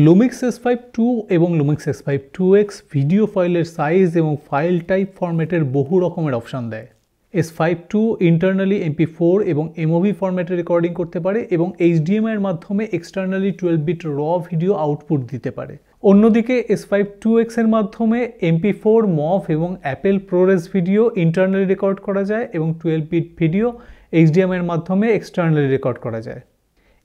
Lumix S5 II এবং Lumix S5 IIX video ফাইলের size এবং ফাইল টাইপ ফরম্যাটের বহু রকমের অপশন দেয়। S5 II ইন্টারনালি MP4 এবং MOV ফরম্যাটে রেকর্ডিং করতে পারে এবং HDMI এর মাধ্যমে এক্সটার্নালি 12 বিট র ভিডিও আউটপুট দিতে পারে। অন্যদিকে S5 IIX এর মাধ্যমে MP4, MOV এবং Apple ProRes video internally record করা যায় এবং 12 বিট ভিডিও HDMI এর মাধ্যমে এক্সটার্নালি রেকর্ড করা যায়।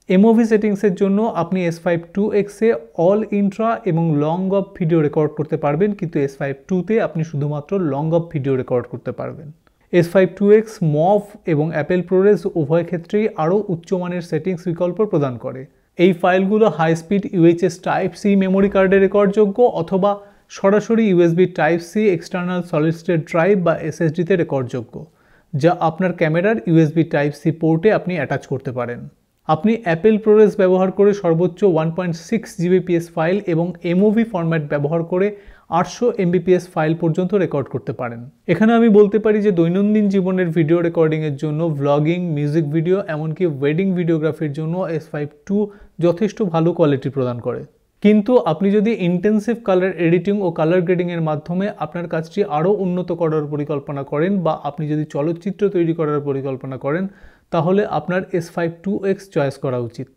MOV সেটিংসের জন্য আপনি S5 IIX এ অল ইন্ট্রা এবং লং অফ ভিডিও রেকর্ড করতে পারবেন, কিন্তু S5 II তে আপনি শুধুমাত্র লং অফ ভিডিও রেকর্ড করতে পারবেন। S5 IIX MOV এবং Apple ProRes উভয় ক্ষেত্রেই আরও উচ্চমানের সেটিংস বিকল্প প্রদান করে। এই ফাইলগুলো high speed UHS Type-C memory কার্ডে রেকর্ডযোগ্য অথবা সরাসরি USB Type-C external solid state drive বা SSD-তে রেকর্ডযোগ্য, যা আপনার ক্যামেরার USB Type-C পোর্টে আপনি অ্যাটাচ করতে পারেন। আপনি Apple ProRes ব্যবহার করে সর্বোচ্চ 1.6 Gbps ফাইল এবং MOV ফরম্যাট ব্যবহার করে 800 Mbps ফাইল পর্যন্ত রেকর্ড করতে পারেন। এখানে আমি বলতে পারি যে দৈনন্দিন জীবনের ভিডিও রেকর্ডিংয়ের জন্য, ভ্লগিং, মিউজিক ভিডিও, এমনকি ওয়েডিং ভিডিওগ্রাফির জন্য S5 II যথেষ্ট ভালো কোয়ালিটি প্রদান করে। কিন্তু আপনি যদি ইন্টেন্সিভ কালার এডিটিং ও কালার গ্রেডিংয়ের মাধ্যমে আপনার কাজটি আরও উন্নত করার পরিকল্পনা করেন বা আপনি যদি চলচ্চিত্র তৈরি করার পরিকল্পনা করেন, তাহলে আপনার S5 IIX চয়েস করা উচিত।